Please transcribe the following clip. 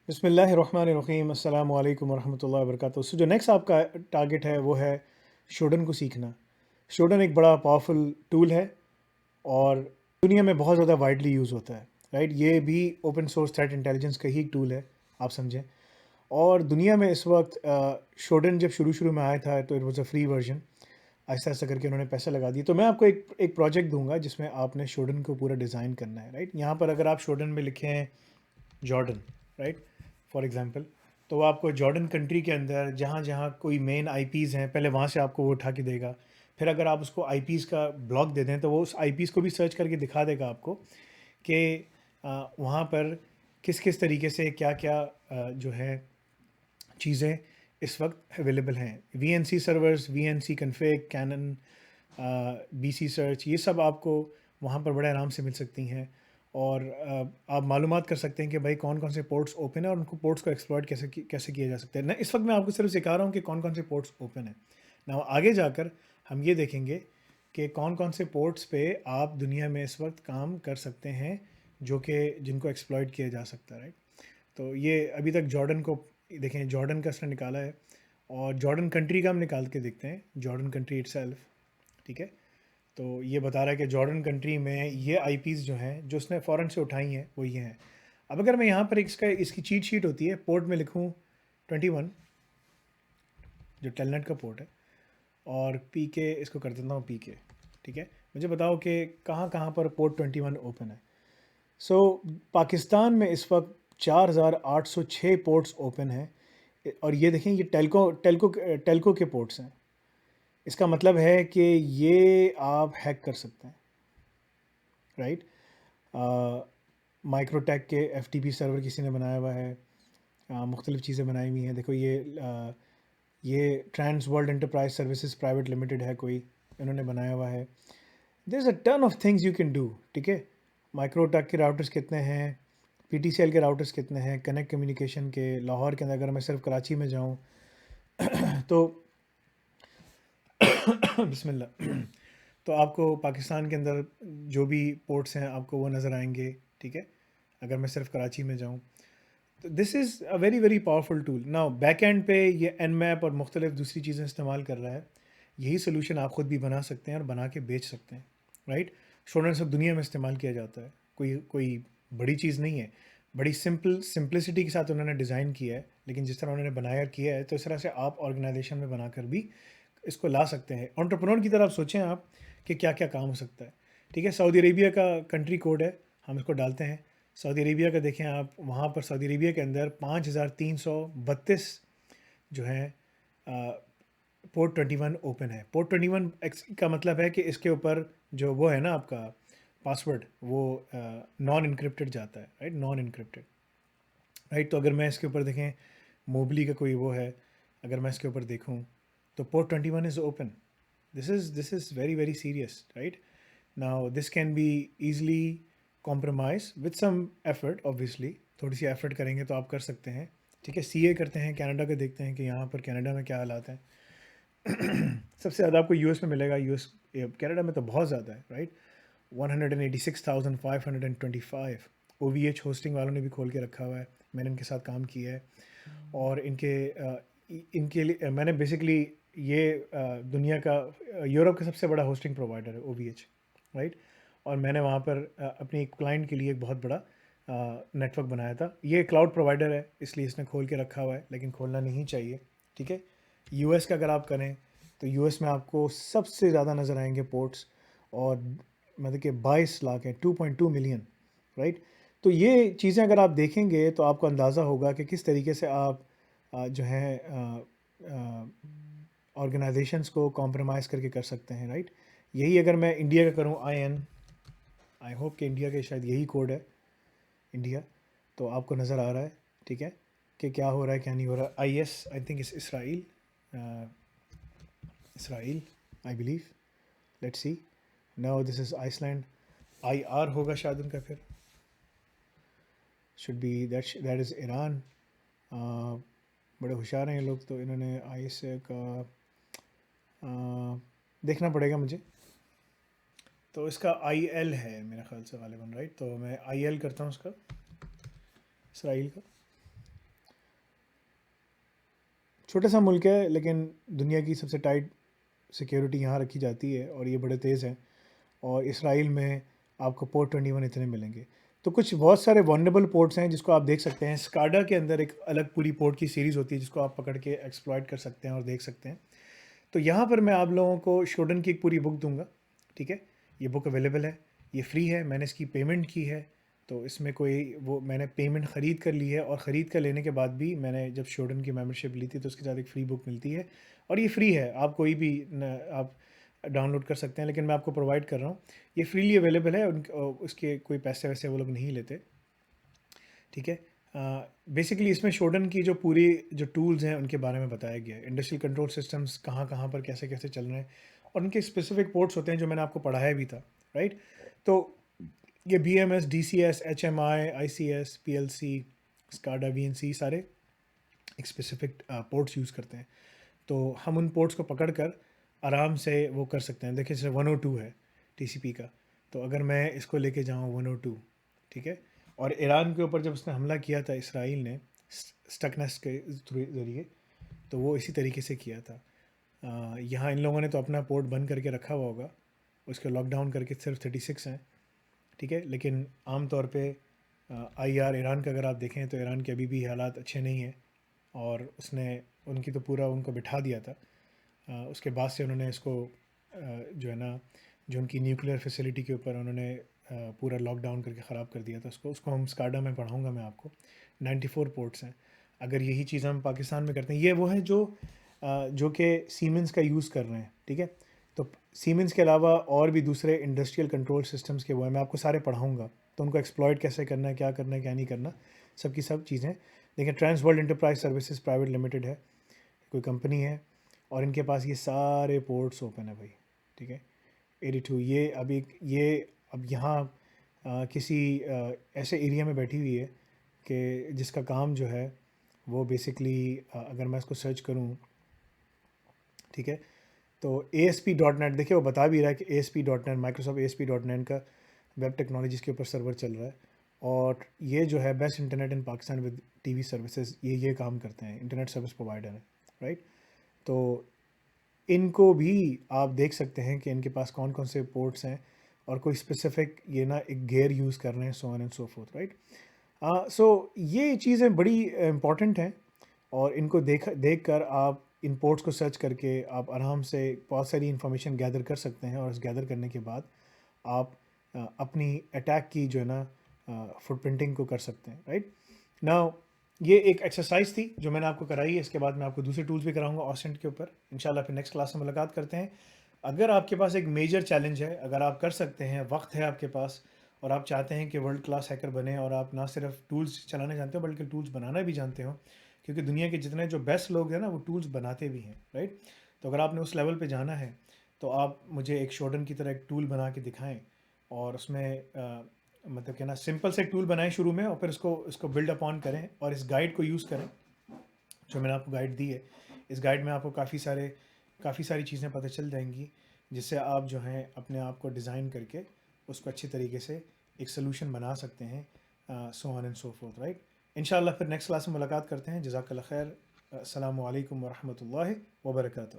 بسم اللہ الرحمن الرحیم، السلام علیکم ورحمۃ اللہ وبرکاتہ. سو جو نیکسٹ آپ کا ٹارگیٹ ہے وہ ہے شوڈن کو سیکھنا. شوڈن ایک بڑا پاورفل ٹول ہے اور دنیا میں بہت زیادہ وائڈلی یوز ہوتا ہے، رائٹ. یہ بھی اوپن سورس تھریٹ انٹیلیجنس کا ہی ایک ٹول ہے، آپ سمجھیں. اور دنیا میں اس وقت شوڈن جب شروع میں آیا تھا تو it was a free version. آہستہ آہستہ کر کے انہوں نے پیسے لگا دیے. تو میں آپ کو ایک پروجیکٹ دوں گا جس میں آپ نے شوڈن کو پورا ڈیزائن کرنا ہے، رائٹ. یہاں پر اگر آپ شوڈن میں لکھیں جارڈن، رائٹ، فار ایگزامپل، تو وہ آپ کو جارڈن کنٹری کے اندر جہاں جہاں کوئی مین آئی پیز ہیں پہلے وہاں سے آپ کو وہ اٹھا کے دے گا. پھر اگر آپ اس کو آئی پیز کا بلاک دے دیں تو وہ اس آئی پیز کو بھی سرچ کر کے دکھا دے گا آپ کو کہ وہاں پر کس کس طریقے سے کیا کیا جو ہے چیزیں اس وقت اویلیبل ہیں. V N C servers, V N C config, کینن، بی سی سرچ، یہ سب آپ کو وہاں پر بڑے آرام سے مل سکتی ہیں. اور آپ معلومات کر سکتے ہیں کہ بھائی کون کون سے پورٹس اوپن ہیں اور ان کو پورٹس کو ایکسپلائٹ کیسے کیا جا سکتا ہے. اس وقت میں آپ کو صرف سکھا رہا ہوں کہ کون کون سے پورٹس اوپن ہیں. نا آگے جا کر ہم یہ دیکھیں گے کہ کون کون سے پورٹس پہ آپ دنیا میں اس وقت کام کر سکتے ہیں جو کہ جن کو ایکسپلائٹ کیا جا سکتا ہے، رائٹ. تو یہ ابھی تک جارڈن کو دیکھیں، جارڈن کا اس نے نکالا ہے اور جارڈن کنٹری کا ہم نکال کے دیکھتے ہیں، جارڈن کنٹری اٹ سیلف. ٹھیک ہے. تو یہ بتا رہا ہے کہ جارڈن کنٹری میں یہ آئی پیز جو ہیں جو اس نے فورن سے اٹھائی ہیں وہ یہ ہیں. اب اگر میں یہاں پر اس کی چیٹ شیٹ ہوتی ہے، پورٹ میں لکھوں 21 جو ٹیل نیٹ کا پورٹ ہے، اور پی کے اس کو کر دیتا ہوں پی کے. ٹھیک ہے. مجھے بتاؤ کہ کہاں کہاں پر پورٹ 21 اوپن ہے. سو پاکستان میں اس وقت 4806 پورٹس اوپن ہیں. اور یہ دیکھیں یہ ٹیلکو کے پورٹس ہیں. اس کا مطلب ہے کہ یہ آپ ہیک کر سکتے ہیں، رائٹ. مائکرو ٹیک کے ایف ٹی پی سرور کسی نے بنایا ہوا ہے، مختلف چیزیں بنائی ہوئی ہیں. دیکھو یہ trans world enterprise services private limited ہے، کوئی انہوں نے بنایا ہوا ہے. There is a ton of things you can do. ٹھیک ہے. مائکرو ٹیک کے راؤٹرس کتنے ہیں، پی ٹی سی ایل کے راؤٹرس کتنے ہیں، کنیکٹ کمیونیکیشن کے لاہور کے اندر اگر میں صرف کراچی میں جاؤں تو بسم اللہ تو آپ کو پاکستان کے اندر جو بھی پورٹس ہیں آپ کو وہ نظر آئیں گے. ٹھیک ہے. اگر میں صرف کراچی میں جاؤں تو this is a very very powerful tool. نا بیک اینڈ پہ یہ این میپ اور مختلف دوسری چیزیں استعمال کر رہا ہے. یہی سلوشن آپ خود بھی بنا سکتے ہیں اور بنا کے بیچ سکتے ہیں، رائٹ. اسٹوڈنٹ سب دنیا میں استعمال کیا جاتا ہے، کوئی بڑی چیز نہیں ہے. بڑی سمپلسٹی کے ساتھ انہوں نے ڈیزائن کیا ہے، لیکن جس طرح انہوں نے بنایا کیا ہے تو اس طرح سے آپ آرگنائزیشن میں بنا کر بھی اس کو لا سکتے ہیں. انٹرپرنور کی طرف سوچیں آپ کہ کیا کیا کام ہو سکتا ہے. ٹھیک ہے. سعودی عربیہ کا کنٹری کوڈ ہے، ہم اس کو ڈالتے ہیں. سعودی عربیہ کا دیکھیں آپ، وہاں پر سعودی عربیہ کے اندر 5332 جو ہیں پورٹ 21 اوپن ہے. پورٹ 21 کا مطلب ہے کہ اس کے اوپر جو وہ ہے نا آپ کا پاسورڈ وہ نان انکرپٹڈ جاتا ہے، رائٹ، نان انکرپٹڈ، رائٹ. تو اگر میں اس کے اوپر دیکھیں موبلی کا کوئی وہ ہے، اگر میں اس کے اوپر دیکھوں تو port 21 is open. This is very very serious, right. Now this can be easily compromise with some effort. Obviously تھوڑی سی ایفرٹ کریں گے تو آپ کر سکتے ہیں. ٹھیک ہے. سی اے کرتے ہیں، کینیڈا کا دیکھتے ہیں کہ یہاں پر کینیڈا میں کیا حالات ہیں. سب سے زیادہ آپ کو یو ایس میں ملے گا. کینیڈا میں تو بہت زیادہ ہے، رائٹ. 186,525 او وی ایچ ہوسٹنگ والوں نے بھی کھول کے رکھا ہوا ہے. میں نے ان کے ساتھ کام کیا ہے اور ان کے لیے میں نے بیسکلی یہ دنیا کا یورپ کا سب سے بڑا ہوسٹنگ پرووائڈر ہے او وی ایچ، رائٹ. اور میں نے وہاں پر اپنی ایک کلائنٹ کے لیے ایک بہت بڑا نیٹ ورک بنایا تھا. یہ کلاؤڈ پرووائڈر ہے اس لیے اس نے کھول کے رکھا ہوا ہے، لیکن کھولنا نہیں چاہیے. ٹھیک ہے. یو ایس کا اگر آپ کریں تو یو ایس میں آپ کو سب سے زیادہ نظر آئیں گے پورٹس، اور مطلب کہ 22 لاکھ ہیں، 2.2 ملین، رائٹ. تو یہ چیزیں اگر آپ دیکھیں گے تو آپ کو اندازہ ہوگا کہ کس طریقے سے آپ جو ہے آرگنائزیشنس کو کمپرومائز کر کے کر سکتے ہیں، رائٹ. یہی اگر میں انڈیا کا کروں آئی ہوپ کہ انڈیا کے شاید یہی کوڈ ہے انڈیا، تو آپ کو نظر آ رہا ہے. ٹھیک ہے کہ کیا ہو رہا ہے کیا نہیں ہو رہا. I is I think is Israel I believe. Let see. No this is آئس لینڈ. آئی آر ہوگا شاید ان کا، پھر should be that is Iran. بڑے ہوشیار ہیں یہ لوگ، تو انہوں نے آئی ایس کا دیکھنا پڑے گا مجھے. تو اس کا آئی ایل ہے میرے خیال سے غالباً، رائٹ. تو میں آئی ایل کرتا ہوں اس کا، اسرائیل کا. چھوٹا سا ملک ہے لیکن دنیا کی سب سے ٹائٹ سیکیورٹی یہاں رکھی جاتی ہے اور یہ بڑے تیز ہیں. اور اسرائیل میں آپ کو پورٹ 21 اتنے ملیں گے. تو کچھ بہت سارے ونڈیبل پورٹس ہیں جس کو آپ دیکھ سکتے ہیں. اسکاڈا کے اندر ایک الگ پوری پورٹ کی سیریز ہوتی ہے جس کو آپ پکڑ کے ایکسپلائٹ کر سکتے ہیں اور دیکھ سکتے ہیں. تو یہاں پر میں آپ لوگوں کو شوڈن کی ایک پوری بک دوں گا. ٹھیک ہے, یہ بک اویلیبل ہے, یہ فری ہے, میں نے اس کی پیمنٹ کی ہے. تو اس میں کوئی وہ میں نے پیمنٹ خرید کر لی ہے, اور خرید کر لینے کے بعد بھی میں نے جب شوڈن کی ممبرشپ لی تھی تو اس کے ساتھ ایک فری بک ملتی ہے, اور یہ فری ہے. آپ کوئی بھی آپ ڈاؤن لوڈ کر سکتے ہیں, لیکن میں آپ کو پرووائڈ کر رہا ہوں. یہ فریلی اویلیبل ہے, اس کے کوئی پیسے ویسے وہ لوگ نہیں لیتے. ٹھیک ہے. بیسیکلی اس میں شوڈن کی جو پوری جو ٹولز ہیں ان کے بارے میں بتایا گیا ہے. انڈسٹریل کنٹرول سسٹمز کہاں کہاں پر کیسے کیسے چل رہے ہیں, اور ان کے اسپیسیفک پورٹس ہوتے ہیں جو میں نے آپ کو پڑھایا بھی تھا, رائٹ. تو یہ B M S, D C S, H M I, I C S, P L C, SCADA, V N C, سارے ایک اسپیسیفک پورٹس یوز کرتے ہیں. تو ہم ان پورٹس کو پکڑ کر آرام سے وہ کر سکتے ہیں. دیکھیں جیسے 102 ہے ٹی سی پی کا, تو اگر میں اس کو لے کے جاؤں 102, ٹھیک ہے. اور ایران کے اوپر جب اس نے حملہ کیا تھا اسرائیل نے اسٹکنیس کے ذریعے, تو وہ اسی طریقے سے کیا تھا. یہاں ان لوگوں نے تو اپنا پورٹ بند کر کے رکھا ہوا ہوگا, اس کو لاک ڈاؤن کر کے صرف 36 ہیں, ٹھیک ہے. لیکن عام طور پہ آئی آر ایران کا اگر آپ دیکھیں تو ایران کے ابھی بھی حالات اچھے نہیں ہیں, اور اس نے ان کی تو پورا ان کو بٹھا دیا تھا. اس کے بعد سے انہوں نے اس کو جو ہے نا جو ان کی نیوکلیئر فیسلٹی کے اوپر انہوں نے پورا لاک ڈاؤن کر کے خراب کر دیا تھا اس کو ہم اسکاڈا میں پڑھاؤں گا میں آپ کو. 94 پورٹس ہیں. اگر یہی چیز ہم پاکستان میں کرتے ہیں, یہ وہ ہیں جو کہ سیمنز کا یوز کر رہے ہیں, ٹھیک ہے. تو سیمنز کے علاوہ اور بھی دوسرے انڈسٹریل کنٹرول سسٹمز کے وہ ہیں, میں آپ کو سارے پڑھاؤں گا. تو ان کو ایکسپلائٹ کیسے کرنا ہے, کیا کرنا ہے, کیا نہیں کرنا, سب کی سب چیزیں. دیکھیں trans world enterprise services private limited ہے, کوئی کمپنی ہے, اور ان کے پاس یہ سارے پورٹس اوپن ہے بھائی, ٹھیک ہے. 82 یہ اب یہاں کسی ایسے ایریا میں بیٹھی ہوئی ہے کہ جس کا کام جو ہے وہ بیسکلی اگر میں اس کو سرچ کروں, ٹھیک ہے, تو ASP.NET دیکھیں وہ بتا بھی رہا ہے کہ ASP.NET مائکروسافٹ ASP.NET کا ویب ٹیکنالوجیز کے اوپر سرور چل رہا ہے. اور یہ جو ہے best internet in Pakistan with T V services, یہ کام کرتے ہیں, انٹرنیٹ سروس پرووائڈر ہیں, رائٹ. تو ان کو بھی آپ دیکھ سکتے ہیں کہ ان کے پاس کون کون سے پورٹس ہیں, اور کوئی اسپیسیفک یہ نا ایک گیئر یوز کر رہے ہیں, so on and so forth, right. سو یہ چیزیں بڑی امپورٹنٹ ہیں, اور ان کو دیکھ کر آپ ان پورٹس کو سرچ کر کے آپ آرام سے بہت ساری انفارمیشن گیدر کر سکتے ہیں, اور اس گیدر کرنے کے بعد آپ اپنی اٹیک کی جو ہے نا فٹ پرنٹنگ کو کر سکتے ہیں, رائٹ. ناؤ یہ ایک ایکسرسائز تھی جو میں نے آپ کو کرائی ہے. اس کے بعد میں آپ کو دوسرے ٹولز بھی کراؤں گا اوسنٹ کے اوپر انشاءاللہ. پھر نیکسٹ کلاس میں ملاقات کرتے ہیں. اگر آپ کے پاس ایک میجر چیلنج ہے, اگر آپ کر سکتے ہیں, وقت ہے آپ کے پاس, اور آپ چاہتے ہیں کہ ورلڈ کلاس ہیکر بنیں, اور آپ نہ صرف ٹولز چلانے جانتے ہو بلکہ ٹولز بنانا بھی جانتے ہو, کیونکہ دنیا کے جتنے جو بیسٹ لوگ ہیں نا وہ ٹولز بناتے بھی ہیں, رائٹ. تو اگر آپ نے اس لیول پہ جانا ہے تو آپ مجھے ایک شوڈن کی طرح ایک ٹول بنا کے دکھائیں, اور اس میں مطلب کہ نا سمپل سے ایک ٹول بنائیں شروع میں, اور پھر اس کو بلڈ اپ آن کریں, اور اس گائیڈ کو یوز کریں جو میں نے آپ کو گائیڈ دی ہے. اس گائیڈ میں آپ کو کافی ساری چیزیں پتہ چل جائیں گی, جس سے آپ جو ہیں اپنے آپ کو ڈیزائن کر کے اس کو اچھی طریقے سے ایک سلوشن بنا سکتے ہیں, so on and so forth, right. انشاءاللہ پھر نیکسٹ کلاس میں ملاقات کرتے ہیں. جزاک اللہ خیر. السلام علیکم ورحمۃ اللہ وبرکاتہ.